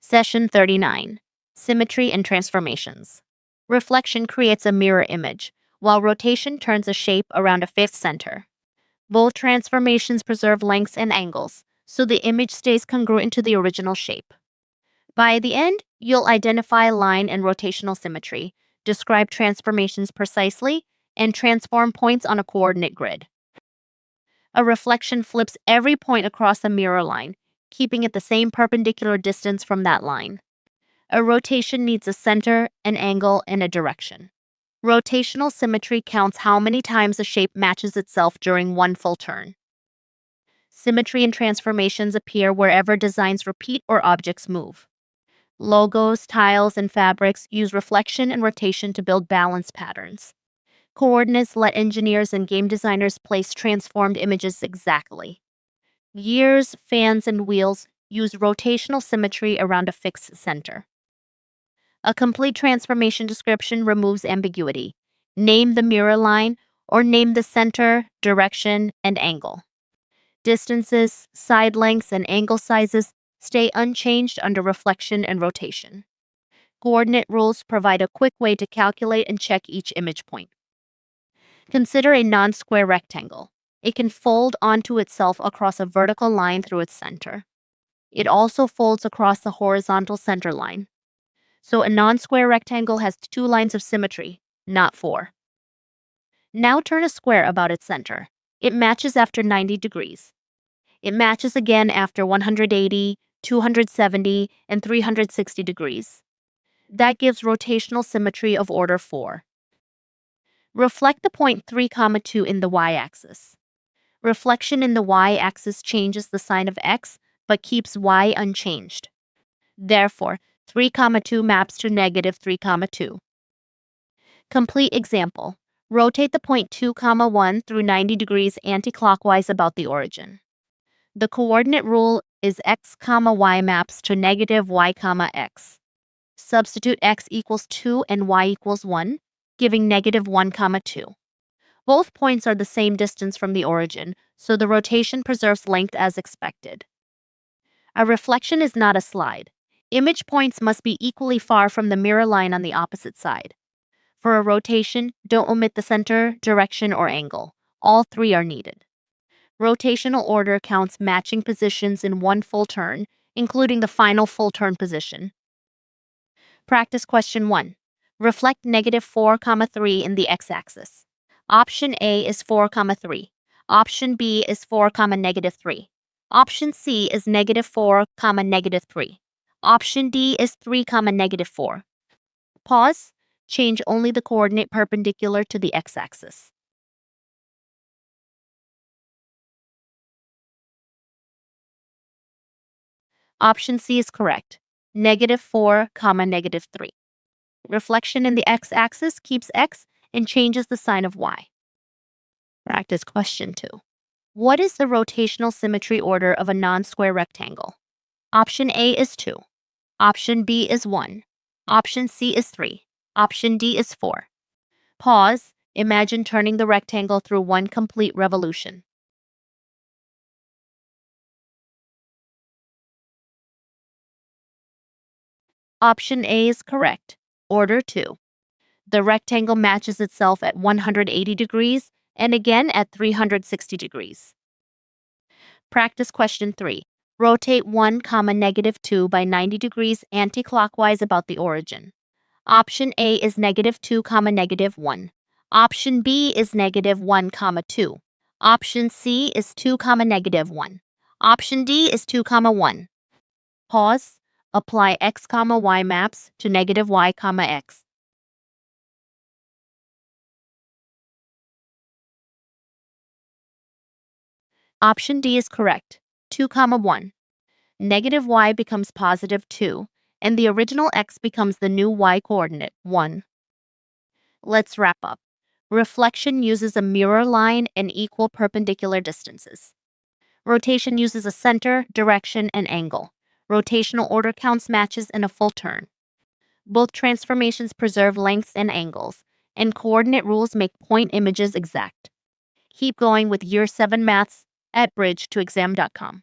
Session 39. Symmetry and Transformations. Reflection creates a mirror image, while rotation turns a shape around a fifth center. Both transformations preserve lengths and angles, so the image stays congruent to the original shape. By the end, you'll identify line and rotational symmetry, describe transformations precisely, and transform points on a coordinate grid. A reflection flips every point across a mirror line, keeping it the same perpendicular distance from that line. A rotation needs a center, an angle, and a direction. Rotational symmetry counts how many times a shape matches itself during one full turn. Symmetry and transformations appear wherever designs repeat or objects move. Logos, tiles, and fabrics use reflection and rotation to build balance patterns. Coordinates let engineers and game designers place transformed images exactly. Gears, fans, and wheels use rotational symmetry around a fixed center. A complete transformation description removes ambiguity. Name the mirror line or name the center, direction, and angle. Distances, side lengths, and angle sizes stay unchanged under reflection and rotation. Coordinate rules provide a quick way to calculate and check each image point. Consider a non-square rectangle. It can fold onto itself across a vertical line through its center. It also folds across the horizontal center line. So a non-square rectangle has 2 lines of symmetry, not 4. Now turn a square about its center. It matches after 90 degrees. It matches again after 180, 270, and 360 degrees. That gives rotational symmetry of order 4. Reflect the point 3, 2 in the y-axis. Reflection in the y-axis changes the sign of x, but keeps y unchanged. Therefore, 3, 2 maps to negative 3, 2. Complete example. Rotate the point 2, 1 through 90 degrees anti-clockwise about the origin. The coordinate rule is x, y maps to negative y, x. Substitute x equals 2 and y equals 1, giving negative 1, 2. Both points are the same distance from the origin, so the rotation preserves length as expected. A reflection is not a slide. Image points must be equally far from the mirror line on the opposite side. For a rotation, don't omit the center, direction, or angle. All 3 are needed. Rotational order counts matching positions in one full turn, including the final full turn position. Practice question 1. Reflect negative 4, 3 in the x-axis. Option A is 4, 3. Option B is 4, negative 3. Option C is negative 4, negative 3. Option D is 3, negative 4. Pause. Change only the coordinate perpendicular to the x-axis. Option C is correct. Negative 4, negative 3. Reflection in the x-axis keeps x and changes the sign of y. Practice question 2. What is the rotational symmetry order of a non-square rectangle? Option A is 2. Option B is 1. Option C is 3. Option D is 4. Pause. Imagine turning the rectangle through one complete revolution. Option A is correct. Order 2. The rectangle matches itself at 180 degrees and again at 360 degrees. Practice question 3. Rotate 1, negative 2 by 90 degrees anti-clockwise about the origin. Option A is negative 2, negative 1. Option B is negative 1, 2. Option C is 2, negative 1. Option D is 2, 1. Pause. Apply x, y maps to negative y, x. Option D is correct. 2, 1. Negative y becomes positive 2, and the original x becomes the new y coordinate, 1. Let's wrap up. Reflection uses a mirror line and equal perpendicular distances. Rotation uses a center, direction, and angle. Rotational order counts matches in a full turn. Both transformations preserve lengths and angles, and coordinate rules make point images exact. Keep going with Year 7 Maths at bridge2exam.com.